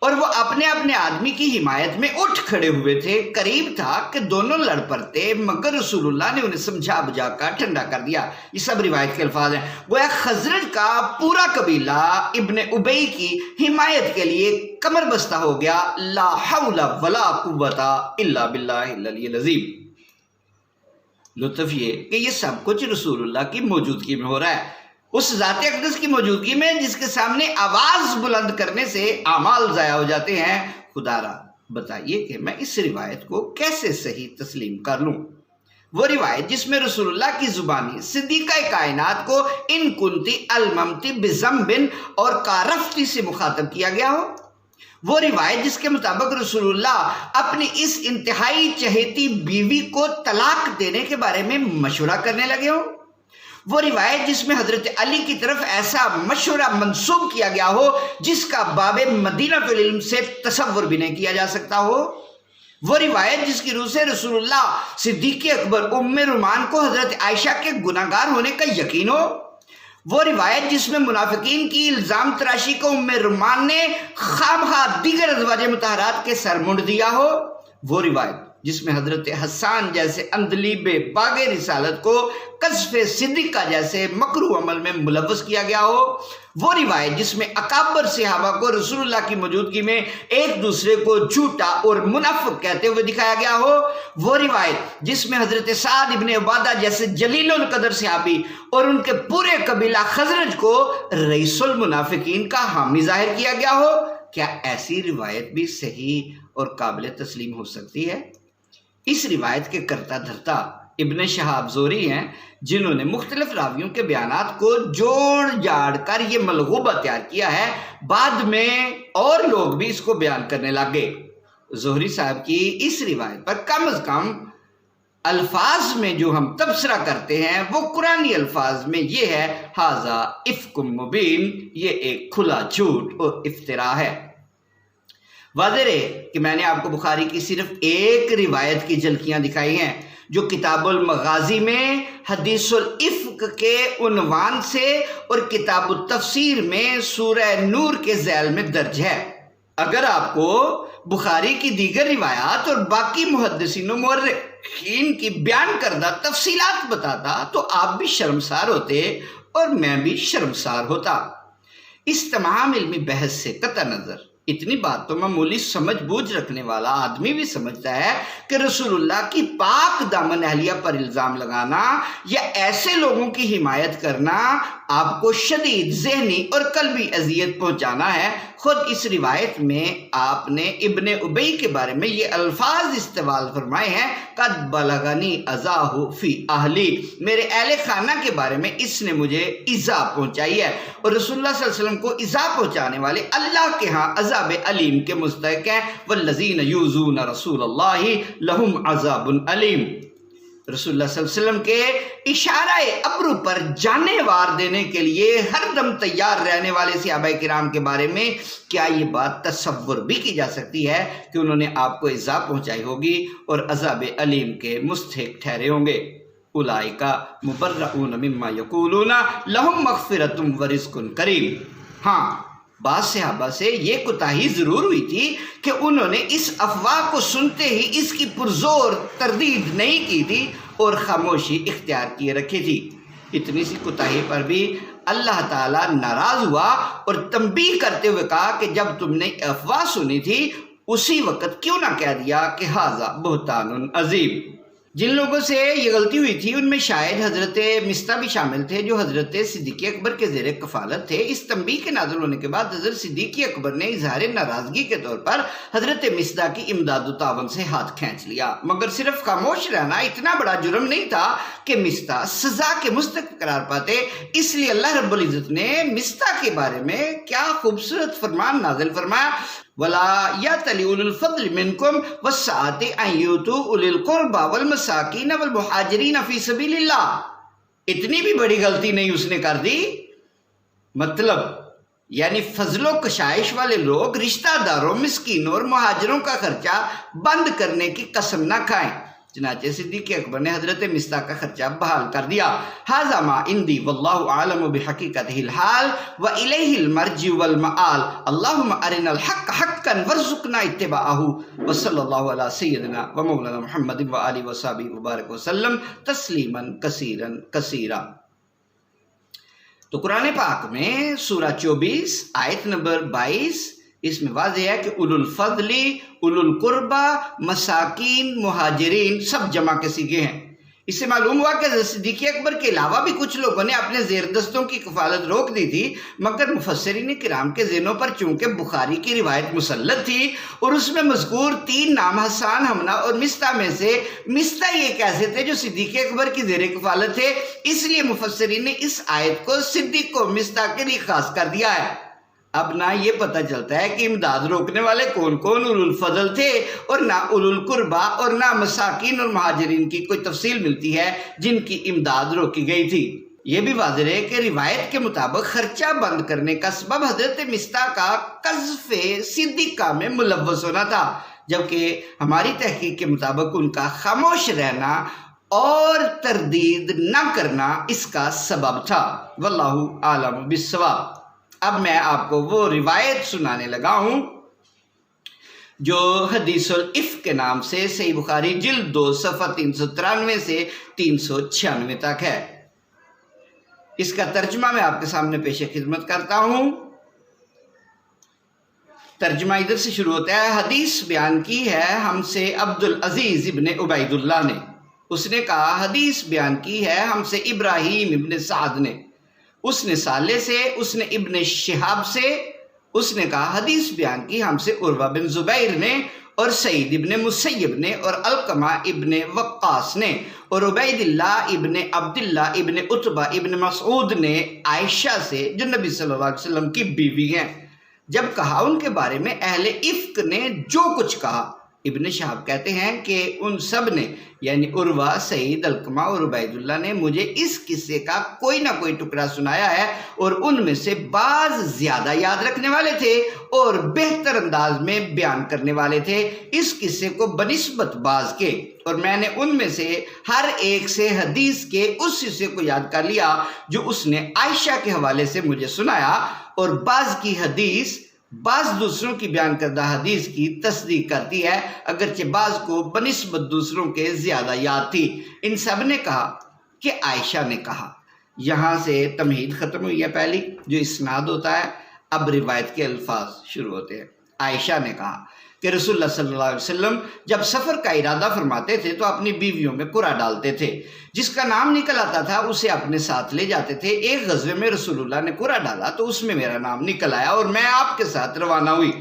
اور وہ اپنے اپنے آدمی کی حمایت میں اٹھ کھڑے ہوئے تھے۔ قریب تھا کہ دونوں لڑ پڑتے، مگر رسول اللہ نے انہیں سمجھا بجھا کر ٹھنڈا کر دیا۔ یہ سب روایت کے الفاظ ہیں۔ گویا خزرج کا پورا قبیلہ ابن ابی کی حمایت کے لیے کمر بستہ ہو گیا۔ لا حول ولا قوت الا باللہ العلی العظیم۔ لطف یہ کہ یہ سب کچھ رسول اللہ کی موجودگی میں ہو رہا ہے، اس ذات اقدس کی موجودگی میں جس کے سامنے آواز بلند کرنے سے اعمال ضائع ہو جاتے ہیں۔ خدا را بتائیے کہ میں اس روایت کو کیسے صحیح تسلیم کر لوں؟ وہ روایت جس میں رسول اللہ کی زبانی صدیقہ کائنات کو ان کنتی الممتی بذنب اور کارفتی سے مخاطب کیا گیا ہو، وہ روایت جس کے مطابق رسول اللہ اپنی اس انتہائی چہیتی بیوی کو طلاق دینے کے بارے میں مشورہ کرنے لگے ہوں، وہ روایت جس میں حضرت علی کی طرف ایسا مشورہ منسوب کیا گیا ہو جس کا باب مدینہ العلم سے تصور بھی نہیں کیا جا سکتا ہو، وہ روایت جس کی روح سے رسول اللہ صدیق اکبر ام رومان کو حضرت عائشہ کے گناہگار ہونے کا یقین ہو، وہ روایت جس میں منافقین کی الزام تراشی کو ام رومان نے خامخواہ دیگر ازواج مطہرات کے سر منڈ دیا ہو، وہ روایت جس میں حضرت حسان جیسے اندلیب باغ رسالت کو قذف صدیقہ جیسے مکروہ عمل میں ملوث کیا گیا ہو، وہ روایت جس میں اکابر صحابہ کو رسول اللہ کی موجودگی میں ایک دوسرے کو جھوٹا اور منافق کہتے ہوئے دکھایا گیا ہو، وہ روایت جس میں حضرت سعد ابن عبادہ جیسے جلیل القدر صحابی اور ان کے پورے قبیلہ خزرج کو رئیس المنافقین کا حامی ظاہر کیا گیا ہو، کیا ایسی روایت بھی صحیح اور قابل تسلیم ہو سکتی ہے؟ اس روایت کے کرتا دھرتا ابن شہاب زہری ہیں، جنہوں نے مختلف راویوں کے بیانات کو جوڑ جاڑ کر یہ ملغوبہ تیار کیا ہے۔ بعد میں اور لوگ بھی اس کو بیان کرنے لگے۔ زہری صاحب کی اس روایت پر کم از کم الفاظ میں جو ہم تبصرہ کرتے ہیں وہ قرآنی الفاظ میں یہ ہے، ھذا افک مبین، یہ ایک کھلا جھوٹ اور افتراء ہے۔ واضح ہے کہ میں نے آپ کو بخاری کی صرف ایک روایت کی جھلکیاں دکھائی ہیں جو کتاب المغازی میں حدیث الافک کے عنوان سے اور کتاب التفسیر میں سورہ نور کے ذیل میں درج ہے۔ اگر آپ کو بخاری کی دیگر روایات اور باقی محدثین و مورخین کی بیان کردہ تفصیلات بتاتا تو آپ بھی شرمسار ہوتے اور میں بھی شرمسار ہوتا۔ اس تمام علمی بحث سے قطع نظر اتنی بات تو معمولی سمجھ بوجھ رکھنے والا آدمی بھی سمجھتا ہے کہ رسول اللہ کی پاک دامن اہلیہ پر الزام لگانا یا ایسے لوگوں کی حمایت کرنا آپ کو شدید ذہنی اور قلبی اذیت پہنچانا ہے۔ خود اس روایت میں آپ نے ابن ابی کے بارے میں یہ الفاظ استعمال فرمائے ہیں، قد بلغنی اذاہ فی اہلی، میرے اہل خانہ کے بارے میں اس نے مجھے ایذا پہنچائی ہے، اور رسول اللہ صلی اللہ علیہ وسلم کو ایذا پہنچانے والے اللہ کے ہاں عذاب علیم کے مستحق ہیں۔ والذین یؤذون رسول اللہ لہم عذاب علیم۔ رسول اللہ صلی اللہ علیہ وسلم کے اشارہ ابرو پر جانے وار دینے کے لیے ہر دم تیار رہنے والے صحابہ کرام کے بارے میں کیا یہ بات تصور بھی کی جا سکتی ہے کہ انہوں نے آپ کو ایذا پہنچائی ہوگی اور عذاب علیم کے مستحق ٹھہرے ہوں گے؟ اولئک مبرؤون مما یقولون لہم مغفرۃ ورزق کریم۔ ہاں، بعض صحابہ سے یہ کوتاہی ضرور ہوئی تھی کہ انہوں نے اس افواہ کو سنتے ہی اس کی پرزور تردید نہیں کی تھی اور خاموشی اختیار کیے رکھی تھی۔ اتنی سی کوتاہی پر بھی اللہ تعالیٰ ناراض ہوا اور تنبیہ کرتے ہوئے کہا کہ جب تم نے افواہ سنی تھی اسی وقت کیوں نہ کہہ دیا کہ ھذا بہتان عظیم۔ جن لوگوں سے یہ غلطی ہوئی تھی ان میں شاید حضرت مصطح بھی شامل تھے جو حضرت صدیق اکبر کے زیر کفالت تھے۔ اس تنبیہ کے نازل ہونے کے بعد حضرت صدیق اکبر نے اظہار ناراضگی کے طور پر حضرت مصطح کی امداد و تعاون سے ہاتھ کھینچ لیا، مگر صرف خاموش رہنا اتنا بڑا جرم نہیں تھا کہ مصطح سزا کے مستحق قرار پاتے۔ اس لیے اللہ رب العزت نے مصطح کے بارے میں کیا خوبصورت فرمان نازل فرمایا، وَلَا يَأْتَلِ أُولُو الْفَضْلِ مِنْكُمْ وَالسَّعَةِ أَنْ يُؤْتُوا أُولِي الْقُرْبَى وَالْمَسَاكِينَ وَالْمُهَاجِرِينَ فِي سَبِيلِ اللَّهِ۔ اتنی بھی بڑی غلطی نہیں اس نے کر دی، مطلب یعنی فضل و کشائش والے لوگ رشتہ داروں، مسکینوں اور مہاجروں کا خرچہ بند کرنے کی قسم نہ کھائیں۔ چنانچہ صدیق اکبر نے حضرت مصطح کا خرچہ بحال کر دیا۔ ھذا ما عندی واللہ اعلم بحقیقتہ الحال والیہ المرجع والمآل، اللہم ارنا الحق حقا وارزقنا اتباعہ، وصلی اللہ علی سیدنا و مولانا محمد وآلہ وصحبہ وبارک وسلم تسلیما کثیرا کثیرا۔ تو قرآن پاک میں سورہ 24 آیت نمبر 22 اس میں واضح ہے کہ اولو الفضل، اولو القربہ، مساکین، مہاجرین سب جمع کے صیغے ہیں۔ اس سے معلوم ہوا کہ صدیق اکبر کے علاوہ بھی کچھ لوگوں نے اپنے زیر دستوں کی کفالت روک دی تھی، مگر مفسرین کرام کے ذہنوں پر چونکہ بخاری کی روایت مسلط تھی اور اس میں مذکور 3 نام حسان، حمنہ اور مصطح میں سے مصطح یہ کیسے تھے جو صدیق اکبر کی زیر کفالت تھے، اس لیے مفسرین نے اس آیت کو صدیق و مصطح کے لیے خاص کر دیا ہے۔ اب نہ یہ پتہ چلتا ہے کہ امداد روکنے والے کون کون اولو الفضل تھے، اور نہ اولو القربہ اور نہ مساکین اور مہاجرین کی کوئی تفصیل ملتی ہے جن کی امداد روکی گئی تھی۔ یہ بھی واضح ہے کہ روایت کے مطابق خرچہ بند کرنے کا سبب حضرت مصطح کا قذف صدیقہ میں ملوث ہونا تھا، جبکہ ہماری تحقیق کے مطابق ان کا خاموش رہنا اور تردید نہ کرنا اس کا سبب تھا۔ واللہ اعلم بالصواب۔ اب میں آپ کو وہ روایت سنانے لگا ہوں جو حدیث الافک کے نام سے صحیح بخاری جلد 2 صفحہ 393 سے 396 تک ہے۔ اس کا ترجمہ میں آپ کے سامنے پیش خدمت کرتا ہوں۔ ترجمہ ادھر سے شروع ہوتا ہے۔ حدیث بیان کی ہے ہم سے عبد العزیز ابن عبید اللہ نے، اس نے کہا حدیث بیان کی ہے ہم سے ابراہیم ابن سعد نے، اس نے صالح سے، اس نے ابن شہاب سے، اس نے کہا حدیث بیان کی ہم سے عروہ بن زبیر نے اور سعید ابن مسیب نے اور علقمہ ابن وقاص نے اور عبید اللہ ابن عبداللہ ابن عتبہ ابن مسعود نے عائشہ سے جو نبی صلی اللہ علیہ وسلم کی بیوی ہیں، جب کہا ان کے بارے میں اہل افک نے جو کچھ کہا۔ ابن شہاب کہتے ہیں کہ ان سب نے یعنی عروہ، سعید، علقمہ اور عبید اللہ نے مجھے اس قصے کا کوئی نہ کوئی ٹکڑا سنایا ہے، اور ان میں سے بعض زیادہ یاد رکھنے والے تھے اور بہتر انداز میں بیان کرنے والے تھے اس قصے کو بنسبت بعض کے، اور میں نے ان میں سے ہر ایک سے حدیث کے اس حصے کو یاد کر لیا جو اس نے عائشہ کے حوالے سے مجھے سنایا، اور بعض کی حدیث بعض دوسروں کی بیان کردہ حدیث کی تصدیق کرتی ہے، اگرچہ بعض کو بنسبت دوسروں کے زیادہ یاد تھی۔ ان سب نے کہا کہ عائشہ نے کہا۔ یہاں سے تمہید ختم ہوئی ہے پہلی جو اسناد ہوتا ہے، اب روایت کے الفاظ شروع ہوتے ہیں۔ عائشہ نے کہا کہ رسول اللہ صلی اللہ علیہ وسلم جب سفر کا ارادہ فرماتے تھے تو اپنی بیویوں میں قرعہ ڈالتے تھے، جس کا نام نکل آتا تھا اسے اپنے ساتھ لے جاتے تھے۔ ایک غزوے میں رسول اللہ نے قرعہ ڈالا تو اس میں میرا نام نکل آیا اور میں آپ کے ساتھ روانہ ہوئی۔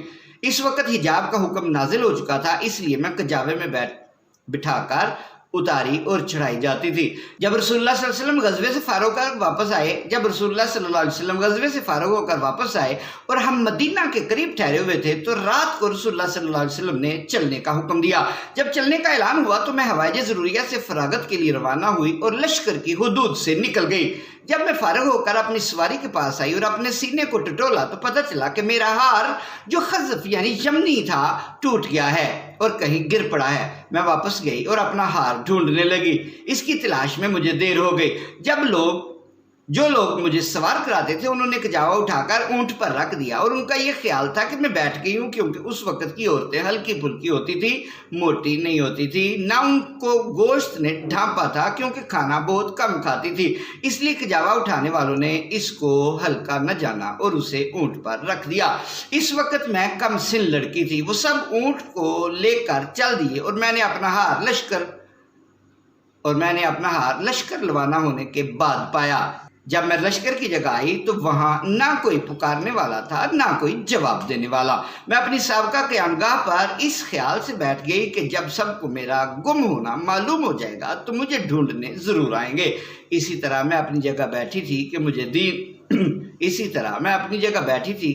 اس وقت حجاب کا حکم نازل ہو چکا تھا، اس لیے میں کجاوے میں بٹھا کر اتاری اور چڑھائی جاتی تھی۔ جب رسول اللہ صلی اللہ علیہ وسلم غزوے سے فارغ ہو کر واپس آئے اور ہم مدینہ کے قریب ٹھہرے ہوئے تھے تو رات کو رسول اللہ صلی اللہ علیہ وسلم نے چلنے کا حکم دیا۔ جب چلنے کا اعلان ہوا تو میں حوائج ضروریہ سے فراغت کے لیے روانہ ہوئی اور لشکر کی حدود سے نکل گئی۔ جب میں فارغ ہو کر اپنی سواری کے پاس آئی اور اپنے سینے کو ٹٹولا تو پتہ چلا کہ میرا ہار جو خزف یعنی یمنی تھا ٹوٹ گیا ہے اور کہیں گر پڑا ہے۔ میں واپس گئی اور اپنا ہار ڈھونڈنے لگی۔ اس کی تلاش میں مجھے دیر ہو گئی۔ جو لوگ مجھے سوار کراتے تھے انہوں نے کجاوا اٹھا کر اونٹ پر رکھ دیا اور ان کا یہ خیال تھا کہ میں بیٹھ گئی ہوں، کیونکہ اس وقت کی عورتیں ہلکی پھلکی ہوتی تھی، موٹی نہیں ہوتی تھی، نہ ان کو گوشت نے ڈھانپا تھا کیونکہ کھانا بہت کم کھاتی تھی، اس لیے کجاوا اٹھانے والوں نے اس کو ہلکا نہ جانا اور اسے اونٹ پر رکھ دیا۔ اس وقت میں کم سن لڑکی تھی، وہ سب اونٹ کو لے کر چل دیے اور میں نے اپنا ہار لشکر روانہ ہونے کے بعد پایا۔ جب میں لشکر کی جگہ آئی تو وہاں نہ کوئی پکارنے والا تھا نہ کوئی جواب دینے والا۔ میں اپنی سابقہ قیامگاہ پر اس خیال سے بیٹھ گئی کہ جب سب کو میرا گم ہونا معلوم ہو جائے گا تو مجھے ڈھونڈنے ضرور آئیں گے۔ اسی طرح میں اپنی جگہ بیٹھی تھی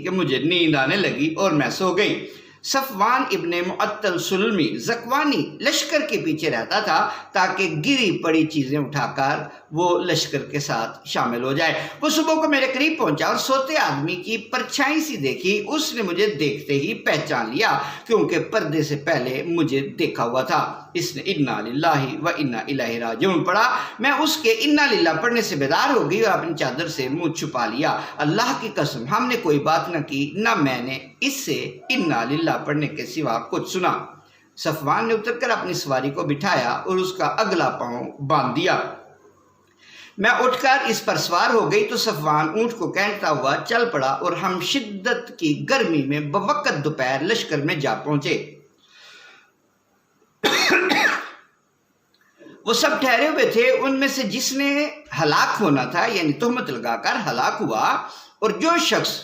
کہ مجھے نیند آنے لگی اور میں سو گئی۔ صفوان ابن معطل سلمی زکوانی لشکر کے پیچھے رہتا تھا تاکہ گری پڑی چیزیں اٹھا کر وہ لشکر کے ساتھ شامل ہو جائے۔ وہ صبح کو میرے قریب پہنچا اور سوتے آدمی کی پرچھائی سی دیکھی۔ اس نے مجھے دیکھتے ہی پہچان لیا کیونکہ پردے سے پہلے مجھے دیکھا ہوا تھا۔ اس نے انا للہ و انا الیہ راجعون پڑھا۔ میں اس کے انا للہ پڑھنے سے بیدار ہو گئی اور اپنی چادر سے منہ چھپا لیا۔ اللہ کی قسم ہم نے کوئی بات نہ کی، نہ میں نے اس سے انا للہ پڑھنے کے سوا کچھ سنا۔ صفوان نے اتر کر اپنی سواری کو بٹھایا اور اس کا اگلا پاؤں باندھ دیا۔ میں اٹھ کر اس پر سوار ہو گئی تو صفوان اونٹ کو کینٹتا ہوا چل پڑا اور ہم شدت کی گرمی میں بوقت دوپہر لشکر میں جا پہنچے۔ وہ سب ٹھہرے ہوئے تھے، ان میں سے جس نے ہلاک ہونا تھا یعنی تہمت لگا کر ہلاک ہوا، اور جو شخص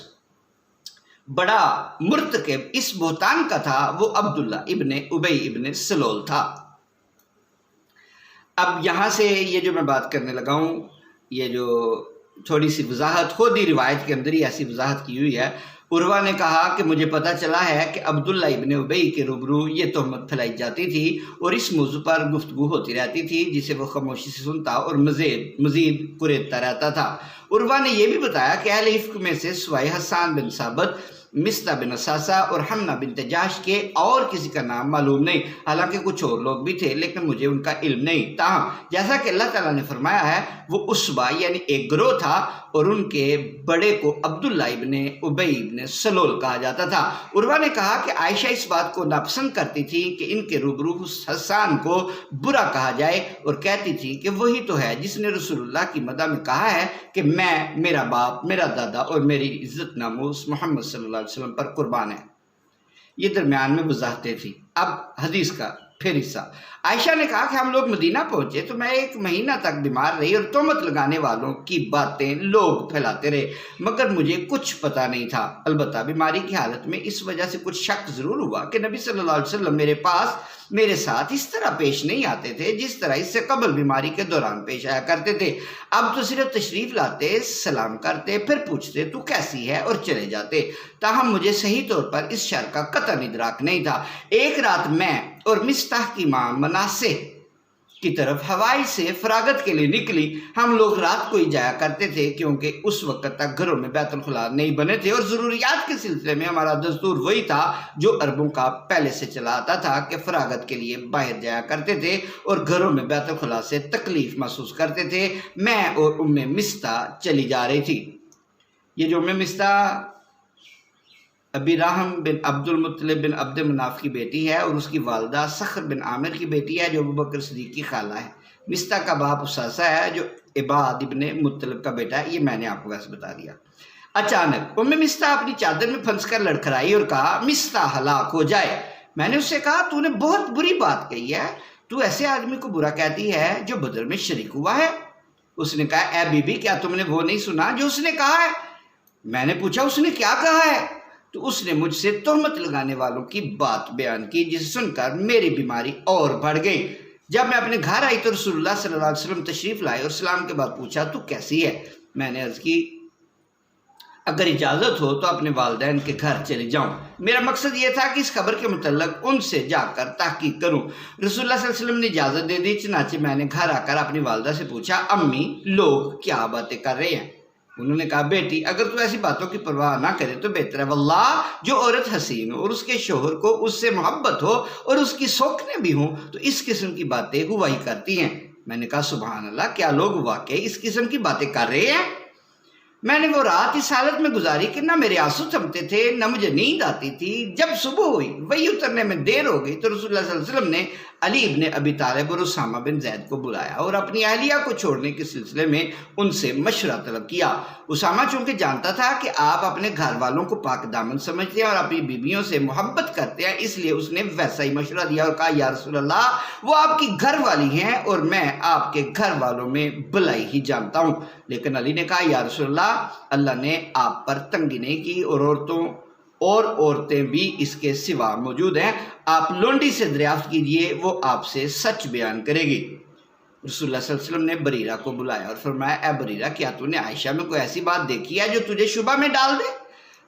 بڑا مرتکب اس بہتان کا تھا وہ عبداللہ ابن ابی ابن سلول تھا۔ اب یہاں سے یہ جو میں بات کرنے لگا ہوں، یہ جو تھوڑی سی وضاحت خود ہی روایت کے اندر ہی ایسی وضاحت کی ہوئی ہے۔ عروہ نے کہا کہ مجھے پتہ چلا ہے کہ عبداللہ ابن ابی کے روبرو یہ تہمت پھیلائی جاتی تھی اور اس موضوع پر گفتگو ہوتی رہتی تھی جسے وہ خاموشی سے سنتا اور مزید کریدتا رہتا تھا۔ عروہ نے یہ بھی بتایا کہ اہل افک میں سے سوائے حسان بن ثابت، مصطح بن اساسہ اور حمنہ بنت جحش کے اور کسی کا نام معلوم نہیں، حالانکہ کچھ اور لوگ بھی تھے لیکن مجھے ان کا علم نہیں۔ تاہم جیسا کہ اللہ تعالیٰ نے فرمایا ہے وہ عصبہ یعنی ایک گروہ تھا اور ان کے بڑے کو عبداللہ ابن ابی ابن سلول کہا جاتا تھا۔ عروہ نے کہا کہ عائشہ اس بات کو ناپسند کرتی تھی کہ ان کے روبرو حسان کو برا کہا جائے اور کہتی تھی کہ وہی تو ہے جس نے رسول اللہ کی مدح میں کہا ہے کہ میں، میرا باپ، میرا دادا اور میری عزت ناموس محمد صلی اللہ علیہ وسلم پر قربان ہے۔ یہ درمیان میں وضاحتیں تھی۔ اب حدیث کا پھر حصہ۔ عائشہ نے کہا کہ ہم لوگ مدینہ پہنچے تو میں 1 مہینہ تک بیمار رہی اور تہمت لگانے والوں کی باتیں لوگ پھیلاتے رہے مگر مجھے کچھ پتہ نہیں تھا۔ البتہ بیماری کی حالت میں اس وجہ سے کچھ شک ضرور ہوا کہ نبی صلی اللہ علیہ وسلم میرے ساتھ اس طرح پیش نہیں آتے تھے جس طرح اس سے قبل بیماری کے دوران پیش آیا کرتے تھے۔ اب تو صرف تشریف لاتے، سلام کرتے، پھر پوچھتے تو کیسی ہے اور چلے جاتے۔ تاہم مجھے صحیح طور پر اس شر کا قطعاً ادراک نہیں تھا۔ ایک رات میں اور مصطح کی ماں مناسہ کی طرف ہوائی سے فراغت کے لیے نکلی۔ ہم لوگ رات کو ہی جایا کرتے تھے کیونکہ اس وقت تک گھروں میں بیت الخلاء نہیں بنے تھے اور ضروریات کے سلسلے میں ہمارا دستور وہی تھا جو عربوں کا پہلے سے چلا آتا تھا کہ فراغت کے لیے باہر جایا کرتے تھے اور گھروں میں بیت الخلاء سے تکلیف محسوس کرتے تھے۔ میں اور مصطح چلی جا رہی تھی۔ یہ جو مصطح ابی راہم بن عبد المطلب بن عبد مناف کی بیٹی ہے اور اس کی والدہ صخر بن عامر کی بیٹی ہے جو ابوبکر صدیق کی خالہ ہے۔ مصطح کا باپ اساسہ ہے جو عباد ابن مطلب کا بیٹا ہے۔ یہ میں نے آپ کو ویسے بتا دیا۔ اچانک مصطح اپنی چادر میں پھنس کر لڑکھڑائی اور کہا مصطح ہلاک ہو جائے۔ میں نے اس سے کہا تو نے بہت بری بات کہی ہے، تو ایسے آدمی کو برا کہتی ہے جو بدر میں شریک ہوا ہے۔ اس نے کہا اے بی بی کیا تم نے وہ نہیں سنا جو اس نے کہا ہے؟ میں نے پوچھا اس نے کیا کہا ہے؟ تو اس نے مجھ سے تہمت لگانے والوں کی بات بیان کی، جسے سن کر میری بیماری اور بڑھ گئی۔ جب میں اپنے گھر آئی تو رسول اللہ صلی اللہ علیہ وسلم تشریف لائے اور سلام کے بعد پوچھا تو کیسی ہے؟ میں نے عرض کی اگر اجازت ہو تو اپنے والدین کے گھر چلے جاؤں۔ میرا مقصد یہ تھا کہ اس خبر کے متعلق ان سے جا کر تحقیق کروں۔ رسول اللہ صلی اللہ علیہ وسلم نے اجازت دے دی، چنانچہ میں نے گھر آ کر اپنی والدہ سے پوچھا امی لوگ کیا باتیں کر رہے ہیں؟ انہوں نے کہا بیٹی اگر تو ایسی باتوں کی پرواہ نہ کرے تو بہتر ہے، واللہ جو عورت حسین ہو اور اس کے شوہر کو اس سے محبت ہو اور اس کی سوکھنے بھی ہوں تو اس قسم کی باتیں ہوا ہی کرتی ہیں۔ میں نے کہا سبحان اللہ، کیا لوگ واقعی اس قسم کی باتیں کر رہے ہیں؟ میں نے وہ رات اس حالت میں گزاری کہ نہ میرے آنسو تھمتے تھے نہ مجھے نیند آتی تھی۔ جب صبح ہوئی وہی اترنے میں دیر ہو گئی تو رسول اللہ صلی اللہ علیہ وسلم نے علی ابن ابی طالب اور اسامہ بن زید کو بلایا اور اپنی اہلیہ کو چھوڑنے کے سلسلے میں ان سے مشورہ طلب کیا۔ اسامہ چونکہ جانتا تھا کہ آپ اپنے گھر والوں کو پاک دامن سمجھتے ہیں اور اپنی بیویوں سے محبت کرتے ہیں، اس لیے اس نے ویسا ہی مشورہ دیا اور کہا یا رسول اللہ وہ آپ کی گھر والی ہیں اور میں آپ کے گھر والوں میں بلائی ہی جانتا ہوں۔ لیکن علی نے کہا یا رسول اللہ نے آپ پر تنگی نہیں کی اور عورتیں بھی اس کے سوا موجود ہیں، آپ لونڈی سے دریافت کیجئے وہ آپ سے سچ بیان کرے گی۔ رسول اللہ صلی اللہ علیہ وسلم نے بریرہ کو بلایا اور فرمایا اے بریرہ کیا تو نے عائشہ میں کوئی ایسی بات دیکھی ہے جو تجھے شبہ میں ڈال دے؟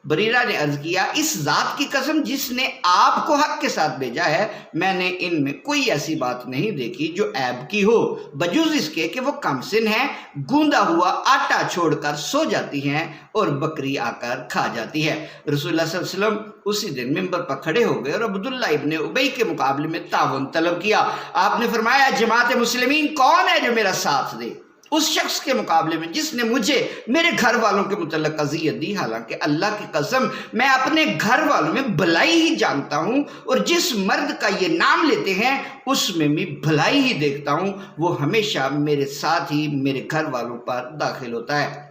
بریرہ نے عرض کیا اس ذات کی قسم جس نے آپ کو حق کے ساتھ بھیجا ہے میں نے ان میں کوئی ایسی بات نہیں دیکھی جو عیب کی ہو، بجوز اس کے کہ وہ کم سن ہیں، گوندا ہوا آٹا چھوڑ کر سو جاتی ہیں اور بکری آ کر کھا جاتی ہے۔ رسول اللہ صلی اللہ علیہ وسلم اسی دن منبر پر کھڑے ہو گئے اور عبداللہ ابن ابی کے مقابلے میں تعاون طلب کیا۔ آپ نے فرمایا جماعت مسلمین کون ہے جو میرا ساتھ دے اس شخص کے مقابلے میں جس نے مجھے میرے گھر والوں کے متعلق اذیت دی، حالانکہ اللہ کی قسم میں اپنے گھر والوں میں بھلائی ہی جانتا ہوں اور جس مرد کا یہ نام لیتے ہیں اس میں بھی بھلائی ہی دیکھتا ہوں، وہ ہمیشہ میرے ساتھ ہی میرے گھر والوں پر داخل ہوتا ہے۔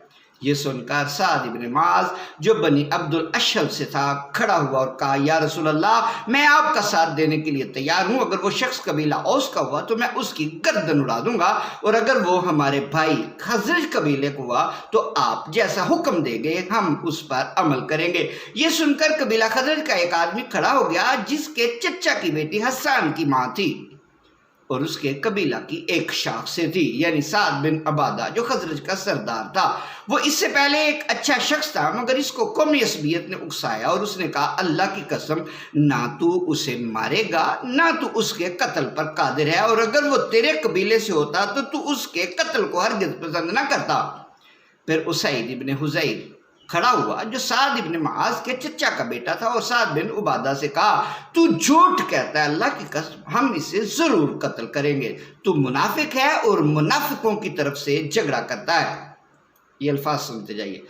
یہ سن کر سعد بن معاذ جو بنی عبد الاشہل سے تھا کھڑا ہوا اور کہا یا رسول اللہ میں آپ کا ساتھ دینے کے لیے تیار ہوں، اگر وہ شخص قبیلہ اوس کا ہوا تو میں اس کی گردن اڑا دوں گا اور اگر وہ ہمارے بھائی خزرج قبیلے کو ہوا تو آپ جیسا حکم دیں گے ہم اس پر عمل کریں گے۔ یہ سن کر قبیلہ خزرج کا ایک آدمی کھڑا ہو گیا جس کے چچا کی بیٹی حسان کی ماں تھی اور اس کے قبیلہ کی ایک شاخ سے تھی، یعنی سعد بن عبادہ جو خزرج کا سردار تھا۔ وہ اس سے پہلے ایک اچھا شخص تھا مگر اس کو قومی عصبیت نے اکسایا اور اس نے کہا اللہ کی قسم نہ تو اسے مارے گا نہ تو اس کے قتل پر قادر ہے، اور اگر وہ تیرے قبیلے سے ہوتا تو تو اس کے قتل کو ہرگز پسند نہ کرتا۔ پھر اسید بن حضیر کھڑا ہوا جو سعد بن معاذ کے چچا کا بیٹا تھا اور سعد بن عبادہ سے کہا تو جھوٹ کہتا ہے، اللہ کی قسم ہم اسے ضرور قتل کریں گے، تو منافق ہے اور منافقوں کی طرف سے جھگڑا کرتا ہے۔ یہ الفاظ سنتے جائیے۔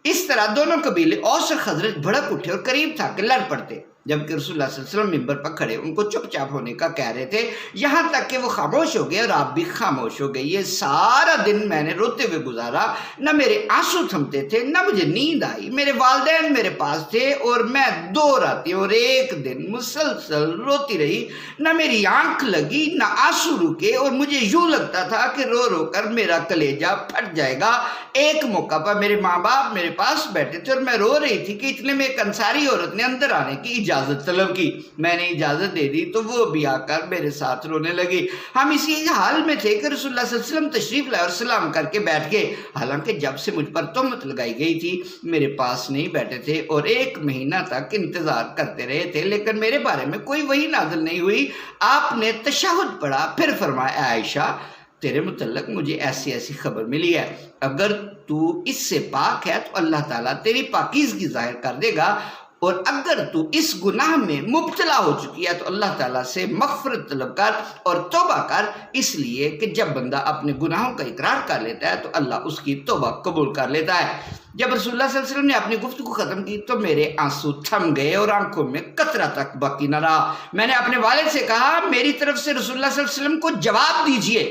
اس طرح دونوں قبیلے اوس اور خزرج بھڑک اٹھے اور قریب تھا کہ لڑ پڑتے، جبکہ رسول اللہ صلی اللہ علیہ وسلم منبر پر کھڑے ان کو چپ چاپ ہونے کا کہہ رہے تھے، یہاں تک کہ وہ خاموش ہو گئے اور آپ بھی خاموش ہو گئے۔ یہ سارا دن میں نے روتے ہوئے گزارا، نہ میرے آنسو تھمتے تھے نہ مجھے نیند آئی، میرے والدین میرے پاس تھے اور میں 2 راتیں اور 1 دن مسلسل روتی رہی، نہ میری آنکھ لگی نہ آنسو رکے اور مجھے یوں لگتا تھا کہ رو رو کر میرا کلیجہ پھٹ جائے گا۔ ایک موقع پر میرے ماں باپ میرے پاس بیٹھے تھے اور میں رو رہی تھی کہ اتنے میں ایک انصاری عورت نے اندر آنے کی اجازت طلب کی، میں نے اجازت دے دی تو وہ بھی آ کر میرے ساتھ رونے لگی۔ ہم اسی حال میں تھے کہ رسول اللہ صلی اللہ علیہ وسلم تشریف لائے اور سلام کر کے بیٹھ گئے، حالانکہ جب سے مجھ پر تہمت لگائی گئی تھی میرے پاس نہیں بیٹھے تھے اور 1 مہینہ تک انتظار کرتے رہے تھے، لیکن میرے بارے میں کوئی وحی نازل نہیں ہوئی۔ آپ نے تشہد پڑھا پھر فرمایا اے عائشہ تیرے متعلق مجھے ایسی خبر ملی ہے، اگر تو اس سے پاک ہے تو اللہ تعالیٰ تیری پاکیزگی ظاہر کر دے گا، اور اگر تو اس گناہ میں مبتلا ہو چکی ہے تو اللہ تعالیٰ سے مغفرت طلب کر اور توبہ کر، اس لیے کہ جب بندہ اپنے گناہوں کا اقرار کر لیتا ہے تو اللہ اس کی توبہ قبول کر لیتا ہے۔ جب رسول اللہ صلی اللہ علیہ وسلم نے اپنی گفتگو ختم کی تو میرے آنسو تھم گئے اور آنکھوں میں قطرہ تک باقی نہ رہا۔ میں نے اپنے والد سے کہا میری طرف سے رسول اللہ صلی اللہ علیہ وسلم کو جواب دیجئے۔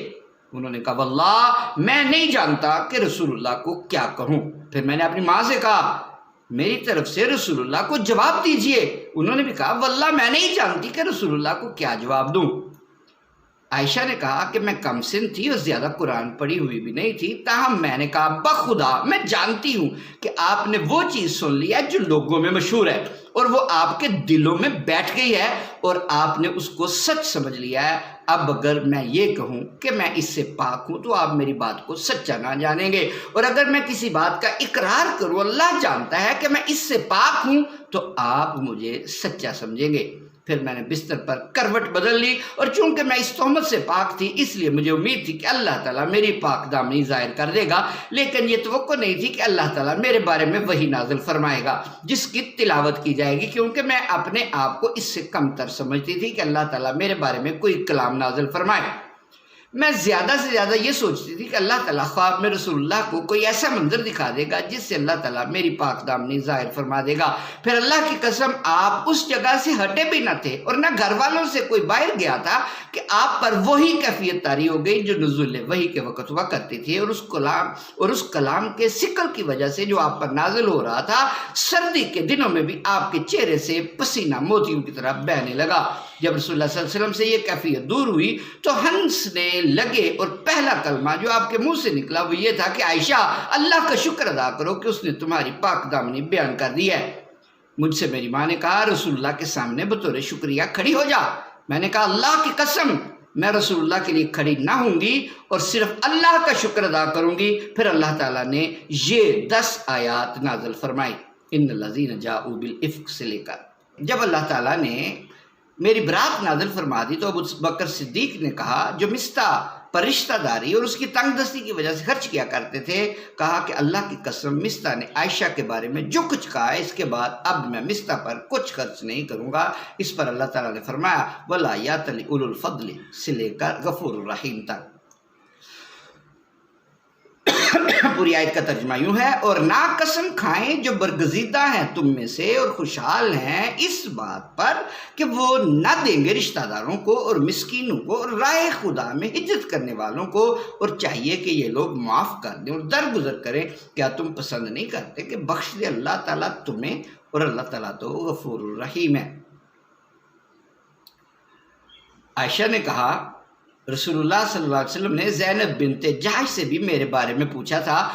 انہوں نے کہا واللہ میں نہیں جانتا کہ رسول اللہ کو کیا کہوں۔ پھر میں نے اپنی ماں سے کہا میری طرف سے رسول اللہ کو جواب دیجئے۔ انہوں نے بھی کہا واللہ میں نہیں جانتی کہ رسول اللہ کو کیا جواب دوں۔ عائشہ نے کہا کہ میں کم سن تھی اور زیادہ قرآن پڑھی ہوئی بھی نہیں تھی، تاہم میں نے کہا بخدا میں جانتی ہوں کہ آپ نے وہ چیز سن لی ہے جو لوگوں میں مشہور ہے اور وہ آپ کے دلوں میں بیٹھ گئی ہے اور آپ نے اس کو سچ سمجھ لیا ہے۔ اب اگر میں یہ کہوں کہ میں اس سے پاک ہوں تو آپ میری بات کو سچا نہ جانیں گے، اور اگر میں کسی بات کا اقرار کروں اللہ جانتا ہے کہ میں اس سے پاک ہوں تو آپ مجھے سچا سمجھیں گے۔ پھر میں نے بستر پر کروٹ بدل لی، اور چونکہ میں اس تہمت سے پاک تھی اس لیے مجھے امید تھی کہ اللہ تعالیٰ میری پاک دامنی ظاہر کر دے گا، لیکن یہ توقع نہیں تھی کہ اللہ تعالیٰ میرے بارے میں وحی نازل فرمائے گا جس کی تلاوت کی جائے گی، کیونکہ میں اپنے آپ کو اس سے کم تر سمجھتی تھی کہ اللہ تعالیٰ میرے بارے میں کوئی کلام نازل فرمائے۔ میں زیادہ سے زیادہ یہ سوچتی تھی کہ اللہ تعالیٰ خواب میں رسول اللہ کو کوئی ایسا منظر دکھا دے گا جس سے اللہ تعالیٰ میری پاک دامنی ظاہر فرما دے گا۔ پھر اللہ کی قسم آپ اس جگہ سے ہٹے بھی نہ تھے اور نہ گھر والوں سے کوئی باہر گیا تھا کہ آپ پر وہی کیفیت طاری ہو گئی جو نزول وحی کے وقت ہوا کرتی تھی، اور اس کلام کے ثقل کی وجہ سے جو آپ پر نازل ہو رہا تھا سردی کے دنوں میں بھی آپ کے چہرے سے پسینہ موتیوں کی طرح بہنے لگا۔ جب رسول اللہ صلی اللہ علیہ وسلم سے یہ کیفیت دور ہوئی تو ہنسنے لگے، اور پہلا کلمہ جو آپ کے منہ سے نکلا وہ یہ تھا کہ عائشہ اللہ کا شکر ادا کرو کہ اس نے تمہاری پاک دامنی بیان کر دی ہے۔ مجھ سے میری ماں نے کہا رسول اللہ کے سامنے بطور شکریہ کھڑی ہو جا۔ میں نے کہا اللہ کی قسم میں رسول اللہ کے لیے کھڑی نہ ہوں گی اور صرف اللہ کا شکر ادا کروں گی۔ پھر اللہ تعالیٰ نے یہ 10 آیات نازل فرمائی ان الذین جاؤوا بالافک سے لے کر۔ جب اللہ تعالیٰ نے میری برات نازل فرما دی تو ابو بکر صدیق نے کہا جو مستح پر رشتہ داری اور اس کی تنگ دستی کی وجہ سے خرچ کیا کرتے تھے، کہا کہ اللہ کی قسم مستح نے عائشہ کے بارے میں جو کچھ کہا ہے اس کے بعد اب میں مستح پر کچھ خرچ نہیں کروں گا۔ اس پر اللہ تعالیٰ نے فرمایا وَلَا يَأْتَلِ أُولُو الْفَضْلِ سے لے کر غفور الرحیم تک۔ پوری آیت کا ترجمہ یوں ہے اور نہ قسم کھائیں جو برگزیدہ ہیں تم میں سے اور خوشحال ہیں اس بات پر کہ وہ نہ دیں گے رشتہ داروں کو اور مسکینوں کو اور راہ خدا میں ہجرت کرنے والوں کو، اور چاہیے کہ یہ لوگ معاف کر دیں اور درگزر کریں۔ کیا تم پسند نہیں کرتے کہ بخش دے اللہ تعالیٰ تمہیں، اور اللہ تعالیٰ تو غفور الرحیم ہے۔ عائشہ نے کہا رسول اللہ صلی اللہ علیہ وسلم نے زینب بنت جحش سے بھی میرے بارے میں پوچھا تھا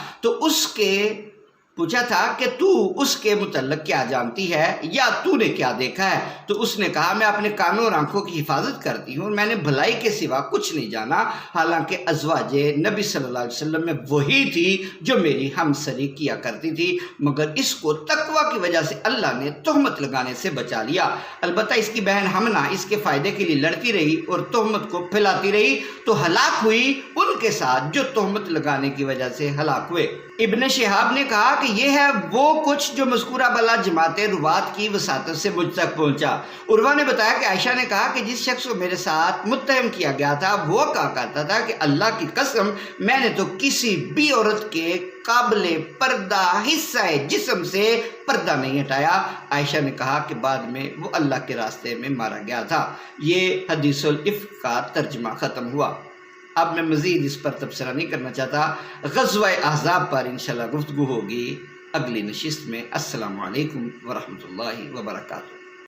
کہ تو اس کے متعلق کیا جانتی ہے یا تو نے کیا دیکھا ہے؟ تو اس نے کہا میں اپنے کانوں اور آنکھوں کی حفاظت کرتی ہوں اور میں نے بھلائی کے سوا کچھ نہیں جانا، حالانکہ ازواج نبی صلی اللہ علیہ وسلم میں وہی تھی جو میری ہمسری کیا کرتی تھی، مگر اس کو تقوی کی وجہ سے اللہ نے تہمت لگانے سے بچا لیا۔ البتہ اس کی بہن حمنہ اس کے فائدے کے لیے لڑتی رہی اور تہمت کو پھیلاتی رہی تو ہلاک ہوئی ان کے ساتھ جو تہمت لگانے کی وجہ سے ہلاک ہوئے۔ ابن شہاب نے کہا کہ یہ ہے وہ کچھ جو مذکورہ بلا جماعت روات کی وساطت سے مجھ تک پہنچا۔ عروہ نے بتایا کہ عائشہ نے کہا کہ جس شخص کو میرے ساتھ متہم کیا گیا تھا وہ کہا کرتا تھا کہ اللہ کی قسم میں نے تو کسی بھی عورت کے قابل پردہ حصہ جسم سے پردہ نہیں ہٹایا۔ عائشہ نے کہا کہ بعد میں وہ اللہ کے راستے میں مارا گیا تھا۔ یہ حدیث الافک کا ترجمہ ختم ہوا۔ اب میں مزید اس پر تبصرہ نہیں کرنا چاہتا، غزوہ احزاب پر انشاءاللہ گفتگو ہوگی اگلی نشست میں۔ السلام علیکم ورحمۃ اللہ وبرکاتہ۔